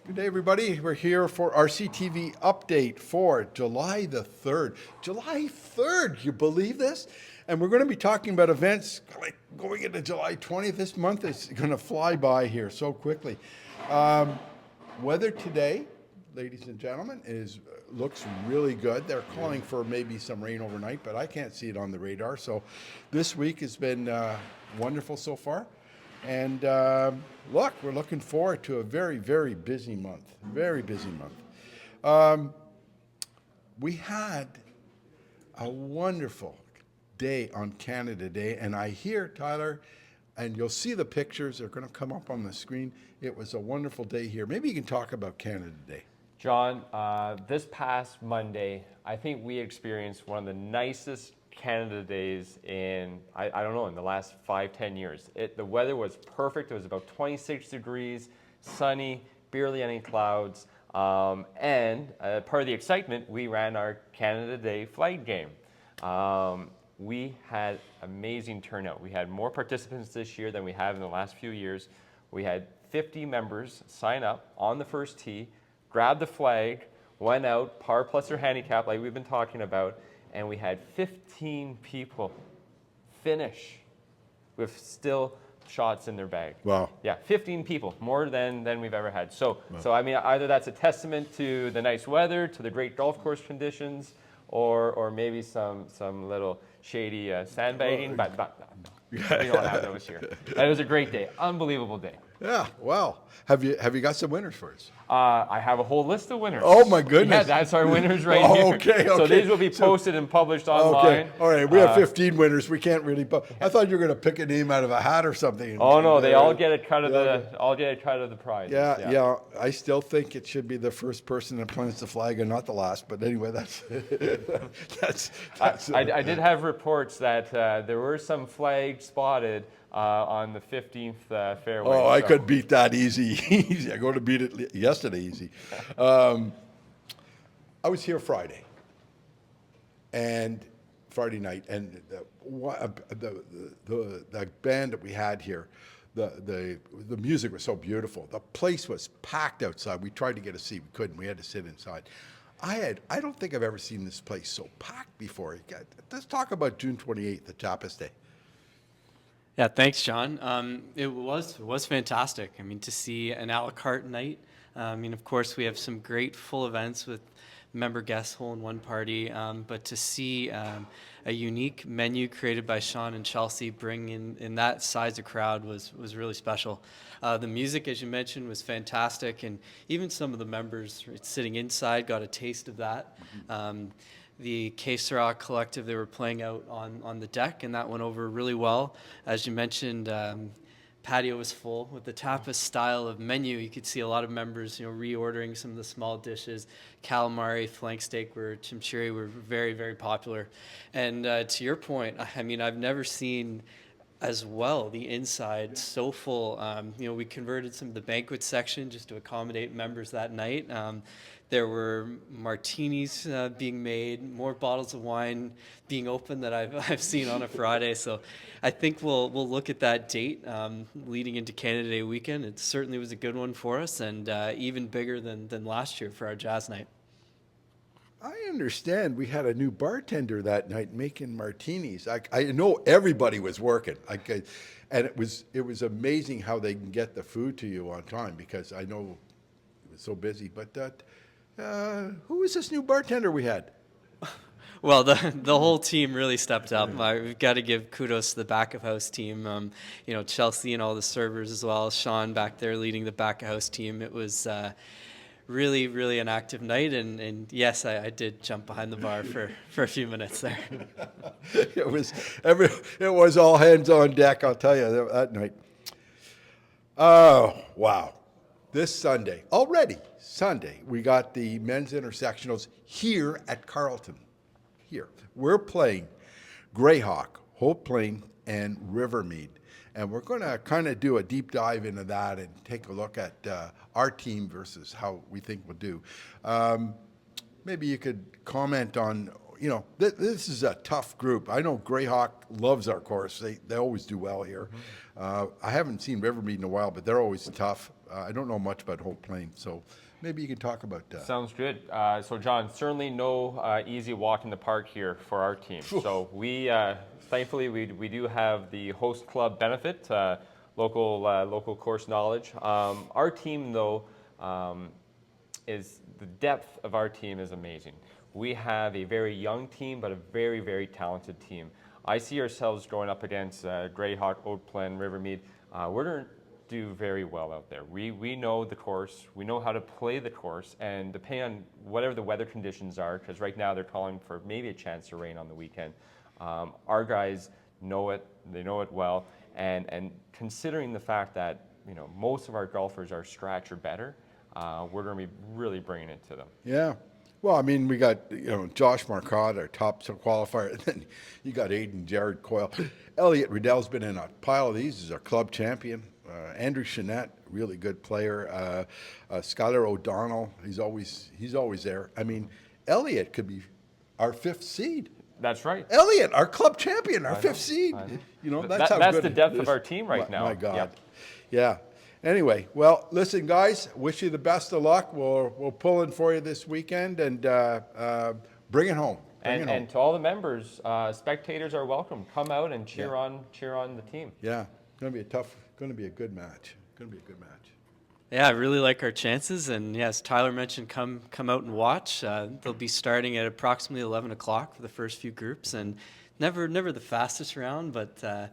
Good day, everybody. We're here for our CTV update for July the 3rd. July 3rd, you believe this? And we're going to be talking about events like going into July 20th. This month is going to fly by here so quickly. Weather today, ladies and gentlemen, looks really good. They're calling for maybe some rain overnight, but I can't see it on the radar. So this week has been wonderful so far. And look, we're looking forward to a very, very busy month. Very busy month. We had a wonderful day on Canada Day, and I hear, Tyler, and you'll see the pictures, they're going to come up on the screen. It was a wonderful day here. Maybe you can talk about Canada Day. John, this past Monday, I think we experienced one of the nicest Canada Days in, I don't know, in the last 5-10 years. The weather was perfect. It was about 26 degrees, sunny, barely any clouds. And part of the excitement, we ran our Canada Day flag game. We had amazing turnout. We had more participants this year than we have in the last few years. We had 50 members sign up on the first tee, grabbed the flag, went out, par plus or handicap like we've been talking about, and we had 15 people finish with still shots in their bag. Wow. Yeah, 15 people, more than we've ever had. So I mean, either that's a testament to the nice weather, to the great golf course conditions, or maybe some little shady sandbagging, but we don't have those here. It was a great day, unbelievable day. Yeah, well, have you got some winners for us? I have a whole list of winners. Oh my goodness! Yeah, that's our winners right here. Okay. So these will be posted and published online. Okay, all right. We have 15 winners. We can't really. I thought you were going to pick a name out of a hat or something. Oh no, they all get a cut of the prize. Yeah. I still think it should be the first person that plants the flag and not the last. But anyway, that's. I did have reports that there were some flags spotted on the 15th fairway. Oh, I could beat that easy. I'm going to beat it yesterday easy. I was here Friday night, and the band that we had here, the music was so beautiful. The place was packed outside. We tried to get a seat, we couldn't. We had to sit inside. I don't think I've ever seen this place so packed before. Let's talk about June 28th, the Tapas Day. Yeah, thanks, John. It was fantastic. I mean, to see an a la carte night. I mean, of course, we have some great full events with member guest hole in one party, but to see a unique menu created by Sean and Chelsea bring in that size of crowd was really special. The music, as you mentioned, was fantastic, and even some of the members sitting inside got a taste of that. The K-Sarah Collective, they were playing out on the deck, and that went over really well. As you mentioned, patio was full. With the tapas style of menu, you could see a lot of members, reordering some of the small dishes. Calamari, flank steak, chimichurri were very, very popular. And to your point, I mean, I've never seen as well the inside so full. We converted some of the banquet section just to accommodate members that night. There were martinis being made, more bottles of wine being opened that I've seen on a Friday. So I think we'll look at that date leading into Canada Day weekend. It certainly was a good one for us, and even bigger than last year for our jazz night. I understand we had a new bartender that night making martinis. I know everybody was working, and it was amazing how they can get the food to you on time, because I know it was so busy. But who was this new bartender we had? Well, the whole team really stepped up. We've got to give kudos to the back of house team. Chelsea and all the servers, as well as Sean back there leading the back of house team. It was really, really an active night, and yes, I did jump behind the bar for a few minutes there. It was all hands on deck, I'll tell you, that night. Oh, wow. This Sunday, we got the men's Intersectionals here at Carleton. Here. We're playing Greyhawk, Hope Plain, and Rivermead. And we're going to kind of do a deep dive into that and take a look at our team versus how we think we'll do. Maybe you could comment on, this is a tough group. I know Greyhawk loves our course. They always do well here. I haven't seen Rivermead in a while, but they're always tough. I don't know much about Hope Plain, so maybe you can talk about that. Sounds good. So John, certainly no easy walk in the park here for our team. So we, thankfully, we do have the host club benefit, local course knowledge. Our team, though, is the depth of our team is amazing. We have a very young team, but a very, very talented team. I see ourselves going up against Greyhawk, Oakland, Rivermead. We're going to do very well out there. We know the course, we know how to play the course, and depending on whatever the weather conditions are, because right now they're calling for maybe a chance of rain on the weekend, our guys know it, they know it well, and considering the fact that most of our golfers are scratch or better, we're going to be really bringing it to them. Yeah. Well, I mean, we got, Josh Marcotte, our top qualifier, and then you got Aiden Jared Coyle. Elliot Riddell's been in a pile of these. He's our club champion. Andrew Chenette, really good player. Skylar O'Donnell, he's always there. I mean, Elliot could be our 5th seed. That's right. Elliot, our club champion, our 5th seed. That's how that's good the depth of our team right now. My God. Yep. Yeah. Anyway, well, listen, guys, wish you the best of luck. We'll pull in for you this weekend and bring it home. And to all the members, spectators are welcome. Come out and cheer on the team. Yeah, going to be a good match. Yeah, I really like our chances, and yes, Tyler mentioned come out and watch. They'll be starting at approximately 11 o'clock for the first few groups, and never the fastest round, but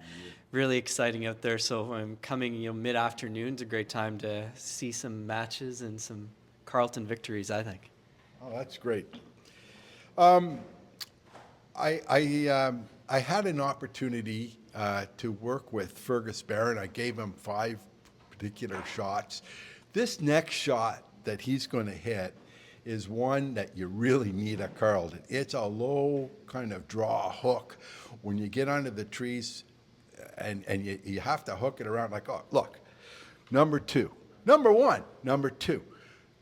really exciting out there. So I'm coming, mid-afternoon's a great time to see some matches and some Carleton victories, I think. Oh, that's great. I had an opportunity to work with Fergus Barron. I gave him 5 particular shots. This next shot that he's going to hit is one that you really need at Carleton. It's a low kind of draw hook. When you get under the trees and you have to hook it around like, oh, look, number 2, number 1, number 2,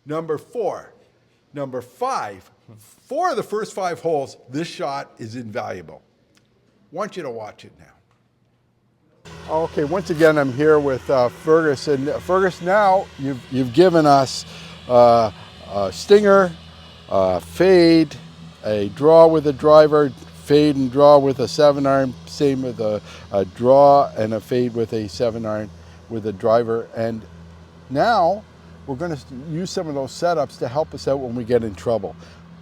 number 4, number 5. 4 of the first 5 holes, this shot is invaluable. Want you to watch it now. Okay, once again, I'm here with Fergus. And Fergus, now you've given us a stinger, fade, a draw with a driver, fade and draw with a 7-iron, same with a draw and a fade with a 7-iron with a driver. And now we're going to use some of those setups to help us out when we get in trouble,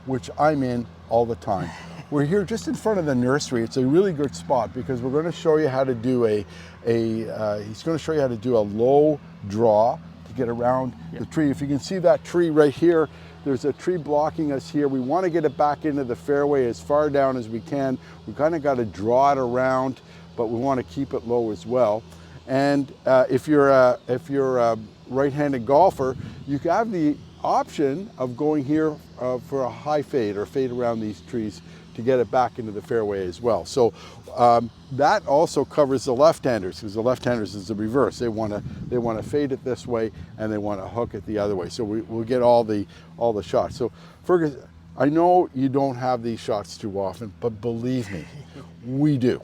which I'm in all the time. We're here just in front of the nursery. It's a really good spot because we're going to show you how to do he's going to show you how to do a low draw to get around the tree. If you can see that tree right here, there's a tree blocking us here. We want to get it back into the fairway as far down as we can. We kind of got to draw it around, but we want to keep it low as well. And if you're a right-handed golfer, you have the option of going here for a high fade or fade around these trees to get it back into the fairway as well. So that also covers the left-handers, because the left-handers is the reverse. They want to fade it this way and they want to hook it the other way. So we'll get all the shots. So Fergus, I know you don't have these shots too often, but believe me, we do.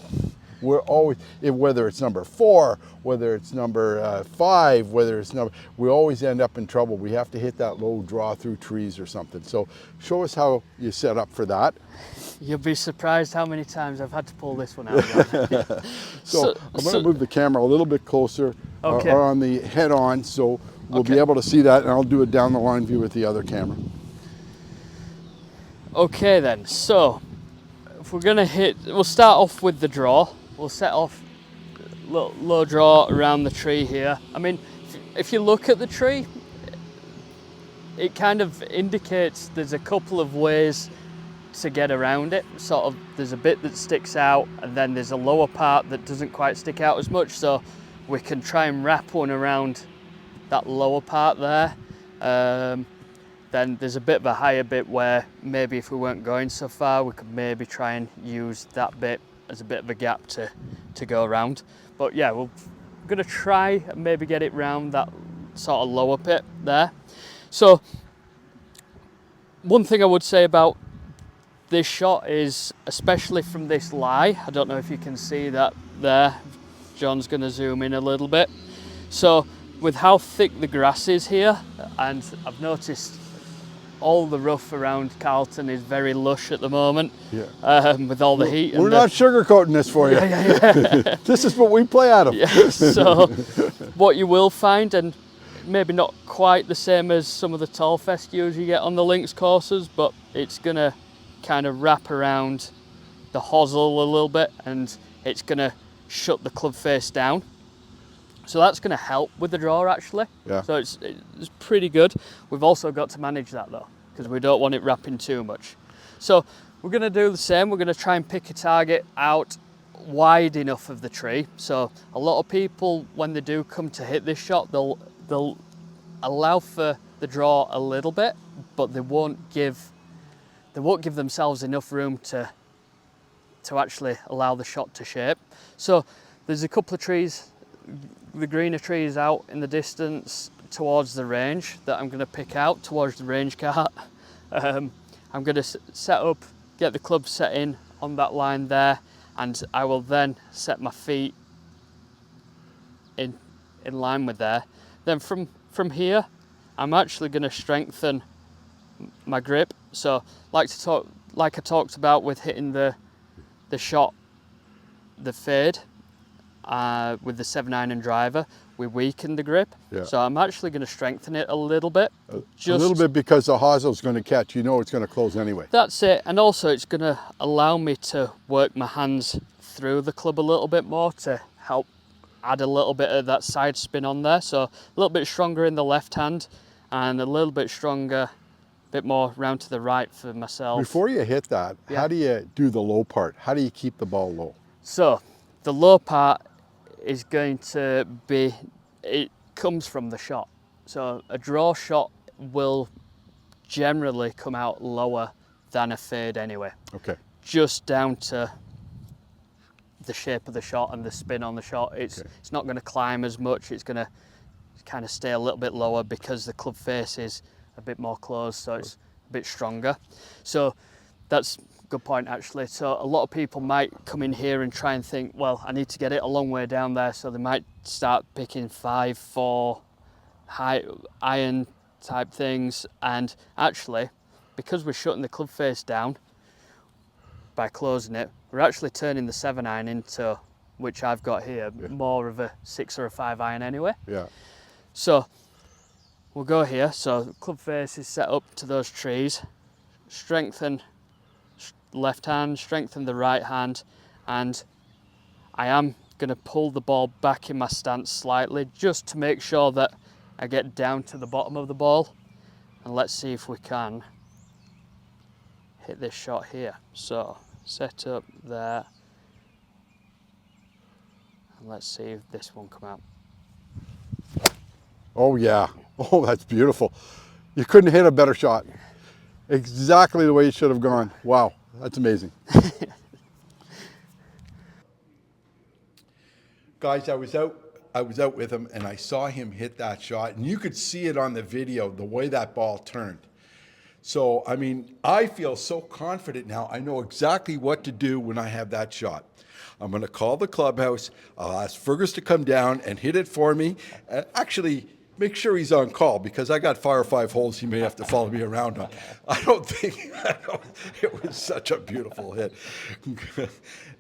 We're always, whether it's number 4, whether it's number 5, we always end up in trouble. We have to hit that low draw through trees or something. So show us how you set up for that. You'll be surprised how many times I've had to pull this one out. So I'm going to move the camera a little bit closer Okay. or on the head on, so we'll be able to see that, and I'll do a down the line view with the other camera. Okay then, so if we're gonna we'll start off with the draw. We'll set off low draw around the tree here. I mean, if you look at the tree, it kind of indicates there's a couple of ways to get around it. Sort of, there's a bit that sticks out, and then there's a lower part that doesn't quite stick out as much. So we can try and wrap one around that lower part there. Then there's a bit of a higher bit where maybe if we weren't going so far, we could maybe try and use that bit as a bit of a gap to go around. But yeah, we're gonna try and maybe get it round that sort of lower bit there. So one thing I would say about this shot is, especially from this lie, I don't know if you can see that there, John's gonna zoom in a little bit. So with how thick the grass is here, and I've noticed all the rough around Carleton is very lush at the moment. Yeah. With all the heat. We're and not sugarcoating this for you. This is what we play out of. Yeah, so what you will find, and maybe not quite the same as some of the tall fescues you get on the links courses, but it's gonna kind of wrap around the hosel a little bit, and it's gonna shut the club face down. So that's going to help with the draw, actually. Yeah. So it's pretty good. We've also got to manage that though, because we don't want it wrapping too much. So we're going to do the same. We're going to try and pick a target out wide enough of the tree. So a lot of people, when they do come to hit this shot, they'll allow for the draw a little bit, but they won't give themselves enough room to actually allow the shot to shape. So there's a couple of trees, the greener trees out in the distance towards the range that I'm going to pick out towards the range cart. I'm going to set up, get the club set in on that line there, and I will then set my feet in line with there. Then from here, I'm actually going to strengthen my grip. So like I talked about with hitting the shot, the fade, with the 7-iron driver, we weaken the grip. Yeah. So I'm actually going to strengthen it a little bit. A little bit, because the hosel's going to catch. You know it's going to close anyway. That's it. And also it's going to allow me to work my hands through the club a little bit more to help add a little bit of that side spin on there. So a little bit stronger in the left hand and a little bit stronger, a bit more round to the right for myself. Before you hit that, Yeah. how do you do the low part? How do you keep the ball low? So the low part is going to be, it comes from the shot. So a draw shot will generally come out lower than a fade anyway. Okay. Just down to the shape of the shot and the spin on the shot. It's not going to climb as much. It's going to kind of stay a little bit lower because the club face is a bit more closed, so it's a bit stronger. So that's good point, actually. So a lot of people might come in here and try and think, well, I need to get it a long way down there, so they might start picking 5-4 high iron type things, and actually, because we're shutting the club face down by closing it, we're actually turning the 7-iron into, which I've got here, more of a 6 or a 5-iron anyway. Yeah. So we'll go here. So the club face is set up to those trees. Strengthen left hand, strengthen the right hand, and I am going to pull the ball back in my stance slightly just to make sure that I get down to the bottom of the ball. And let's see if we can hit this shot here. So set up there, and let's see if this one come out. Oh yeah. Oh, that's beautiful. You couldn't hit a better shot. Exactly the way it should have gone. Wow, that's amazing. Guys, I was out with him and I saw him hit that shot, and you could see it on the video, the way that ball turned. So, I mean, I feel so confident now. I know exactly what to do when I have that shot. I'm going to call the clubhouse. I'll ask Fergus to come down and hit it for me. Actually, make sure he's on call, because I got 4 or 5 holes he may have to follow me around on. I don't think it was such a beautiful hit.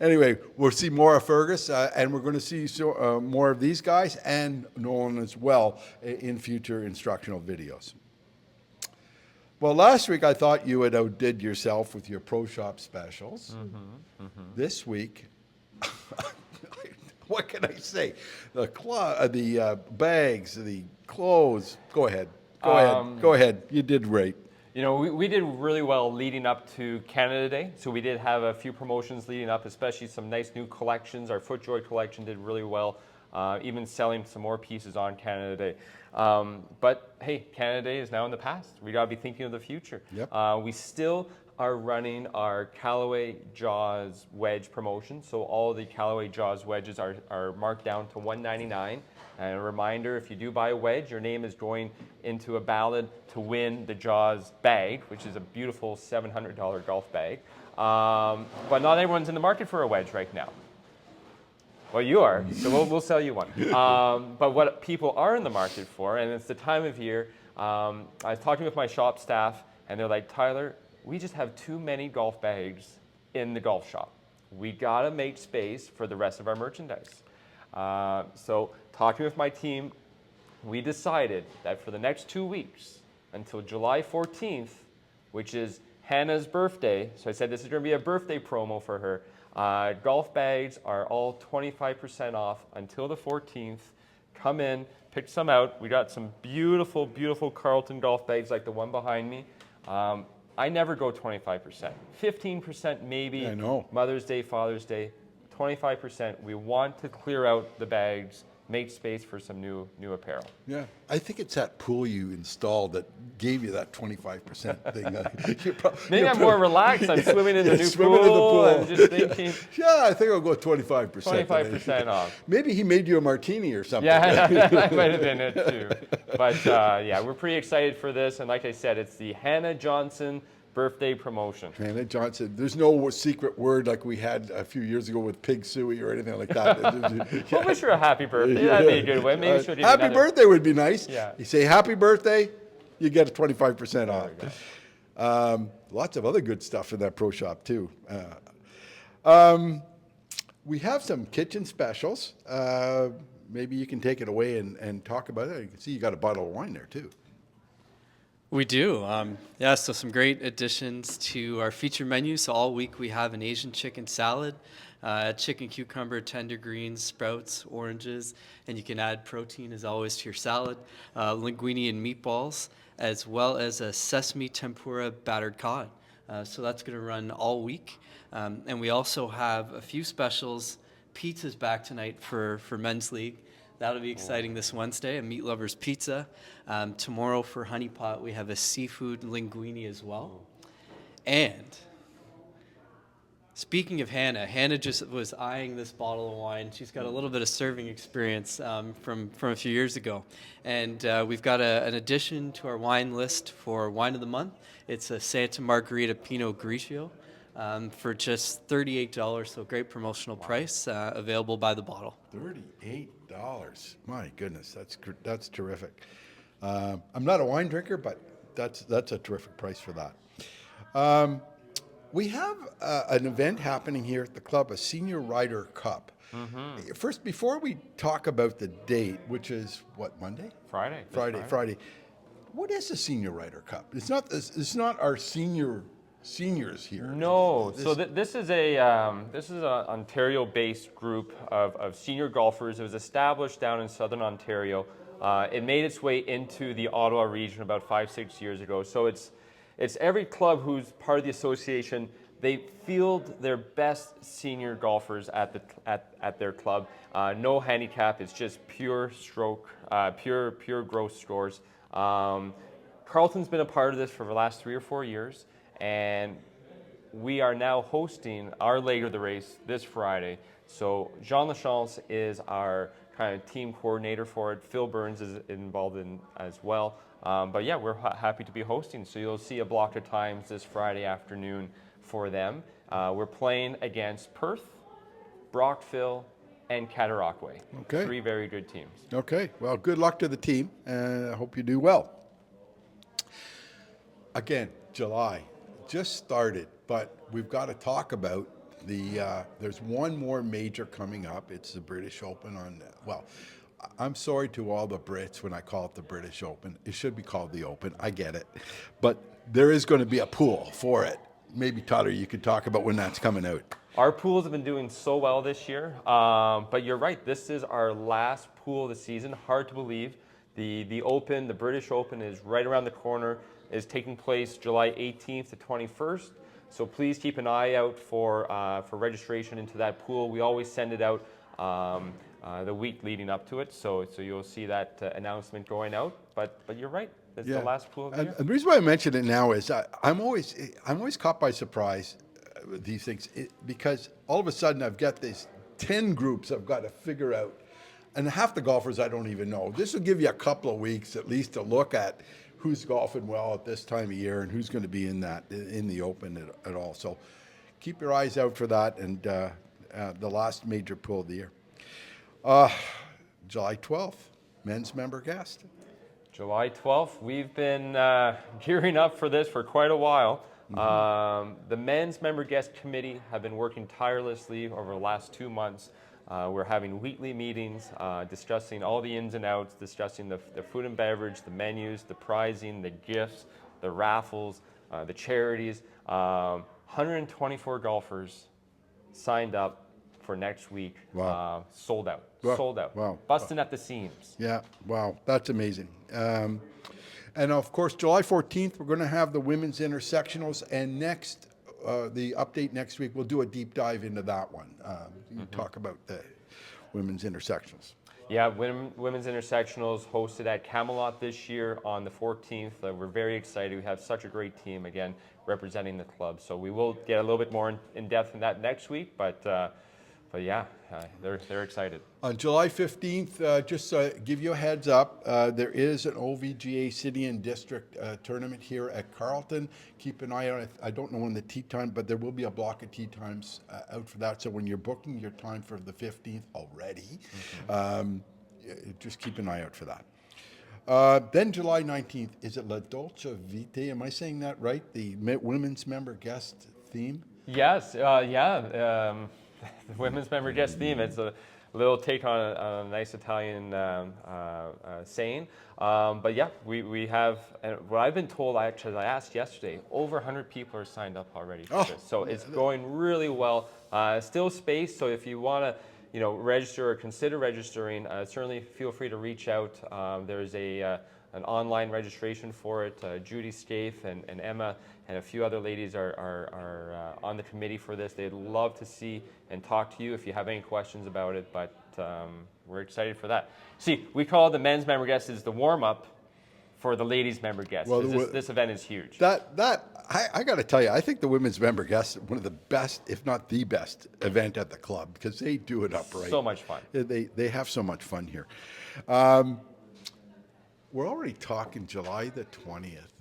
Anyway, we'll see more of Fergus, and we're going to see more of these guys and Nolan as well in future instructional videos. Well, last week I thought you had outdid yourself with your Pro Shop specials. This week, what can I say? The bags, the clothes. Go ahead. Go ahead. You did great. You know, we did really well leading up to Canada Day. So we did have a few promotions leading up, especially some nice new collections. Our FootJoy collection did really well, even selling some more pieces on Canada Day. But hey, Canada Day is now in the past. We got to be thinking of the future. Yep. We still are running our Callaway Jaws wedge promotion. So all the Callaway Jaws wedges are marked down to $199. And a reminder, if you do buy a wedge, your name is going into a ballot to win the Jaws bag, which is a beautiful $700 golf bag. But not everyone's in the market for a wedge right now. Well, you are, so we'll sell you one. But what people are in the market for, and it's the time of year, I was talking with my shop staff, and they're like, Tyler, we just have too many golf bags in the golf shop. We gotta make space for the rest of our merchandise. So talking with my team, we decided that for the next 2 weeks, until July 14th, which is Hannah's birthday, so I said this is gonna be a birthday promo for her, golf bags are all 25% off until the 14th. Come in, pick some out. We got some beautiful, beautiful Carleton golf bags like the one behind me. I never go 25%. 15% maybe. I know. Mother's Day, Father's Day. 25%. We want to clear out the bags, make space for some new apparel. Yeah, I think it's that pool you installed that gave you that 25% thing. Maybe I'm more relaxed. I'm swimming in the new swimming in the pool. pool. I'm just thinking Yeah, I think I'll go 25%. 25% off. Maybe he made you a martini or something. Yeah, that might have been it too. But yeah, we're pretty excited for this. And like I said, it's the Hannah Johnson birthday promotion. Hannah Johnson, there's no secret word like we had a few years ago with Pig Suey or anything like that. Well, wish her a happy birthday. That'd be a good way. Maybe she'll give you Happy another- birthday would be nice. Yeah. You say happy birthday, you get a 25% off. Lots of other good stuff in that pro shop too. We have some kitchen specials. Maybe you can take it away and talk about it. You can see you got a bottle of wine there too. We do. Yeah, so some great additions to our feature menu. So all week we have an Asian chicken salad, chicken cucumber, tender greens, sprouts, oranges, and you can add protein as always to your salad, linguine and meatballs, as well as a sesame tempura battered cod. So that's going to run all week. And we also have a few specials. Pizza's back tonight for Men's League. That'll be exciting this Wednesday, a Meat Lovers Pizza. Tomorrow for Honey Pot, we have a seafood linguine as well. And speaking of Hannah, Hannah just was eyeing this bottle of wine. She's got a little bit of serving experience from a few years ago. And we've got an addition to our wine list for Wine of the Month. It's a Santa Margherita Pinot Grigio for just $38, so great promotional price, available by the bottle. $38. My goodness, that's terrific. I'm not a wine drinker, but that's a terrific price for that. We have an event happening here at the club, a Senior Ryder Cup. Mm-hmm. First, before we talk about the date, which is what, Monday? Friday. What is a Senior Ryder Cup? It's not our seniors here. No, so this is an Ontario-based group of senior golfers. It was established down in southern Ontario. It made its way into the Ottawa region about 5-6 years ago. So it's every club who's part of the association. They field their best senior golfers at their club. No handicap. It's just pure stroke, pure gross scores. Carleton's been a part of this for the last 3 or 4 years. And we are now hosting our leg of the race this Friday. So Jean Lachance is our kind of team coordinator for it. Phil Burns is involved in as well. But yeah, we're happy to be hosting. So you'll see a block of times this Friday afternoon for them. We're playing against Perth, Brockville, and Cataraqui. Okay. 3 very good teams. Okay. Well, good luck to the team, and I hope you do well. Again, July just started, but we've got to talk about there's one more major coming up. It's the British Open I'm sorry to all the Brits when I call it the British Open. It should be called the Open. I get it. But there is going to be a pool for it. Maybe, Tyler, you could talk about when that's coming out. Our pools have been doing so well this year, but you're right. This is our last pool of the season. Hard to believe. The Open, the British Open, is right around the corner. Is taking place July 18th to 21st. So please keep an eye out for registration into that pool. We always send it out the week leading up to it. So you'll see that announcement going out. But you're right. It's the last pool of the year. And the reason why I mention it now is I'm always caught by surprise with these things because all of a sudden I've got these 10 groups I've got to figure out, and half the golfers I don't even know. This will give you a couple of weeks at least to look at who's golfing well at this time of year and who's going to be in the Open at all. So keep your eyes out for that and the last major pool of the year. July 12th, men's member guest. July 12th, we've been gearing up for this for quite a while. The men's member guest committee have been working tirelessly over the last 2 months. We're having weekly meetings, discussing all the ins and outs, discussing the food and beverage, the menus, the prizing, the gifts, the raffles, the charities. 124 golfers signed up for next week. Wow. Sold out. Wow. Sold out. Wow. Busting at the seams. Yeah, wow, that's amazing. And of course, July 14th, we're going to have the women's intersectionals, and next, the update next week, we'll do a deep dive into that one. You talk about the women's intersectionals. Yeah, women's intersectionals hosted at Camelot this year on the 14th. We're very excited. We have such a great team again representing the club. So we will get a little bit more in depth in that next week, but yeah, they're excited. On July 15th, just give you a heads up, there is an OVGA City and District tournament here at Carleton. Keep an eye on it. I don't know when the tee time, but there will be a block of tee times out for that. So when you're booking your time for the 15th already, just keep an eye out for that. Then July 19th, is it La Dolce Vita? Am I saying that right? The women's member guest theme? Yes, yeah. The women's member guest theme. It's a little take on a nice Italian saying. But yeah, we have, and what I've been told, I asked yesterday, over 100 people are signed up already for this. So it's going really well. Still space, so if you want to register or consider registering, certainly feel free to reach out. There's an online registration for it. Judy Scaife and Emma and a few other ladies are on the committee for this. They'd love to see and talk to you if you have any questions about it, but we're excited for that. See, we call the men's member guests is the warm-up for the ladies member guests. Well, this event is huge. I got to tell you, I think the women's member guests are one of the best, if not the best, event at the club because they do it upright. So much fun. They have so much fun here. We're already talking July the 20th.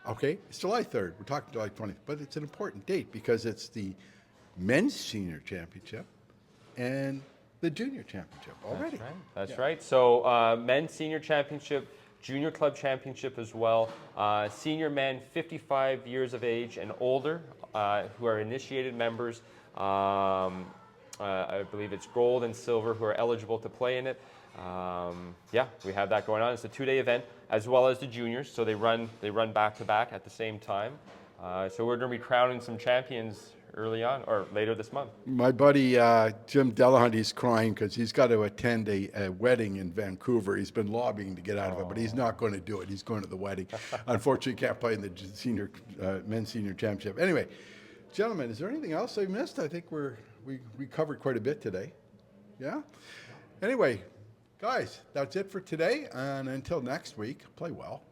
Okay, it's July 3rd. We're talking July 20th, but it's an important date because it's the men's senior championship and the junior championship already. That's right. So men's senior championship, junior club championship as well. Senior men 55 years of age and older who are initiated members. I believe it's gold and silver who are eligible to play in it. Yeah, we have that going on. It's a 2-day event, as well as the juniors. So they run back to back at the same time. So we're going to be crowning some champions early on or later this month. My buddy Jim Delahunt, he's crying because he's got to attend a wedding in Vancouver. He's been lobbying to get out of it, but he's not going to do it. He's going to the wedding. Unfortunately, he can't play in the men's senior championship. Anyway, gentlemen, is there anything else I missed? I think we covered quite a bit today. Yeah? Anyway, guys, that's it for today. And until next week, play well.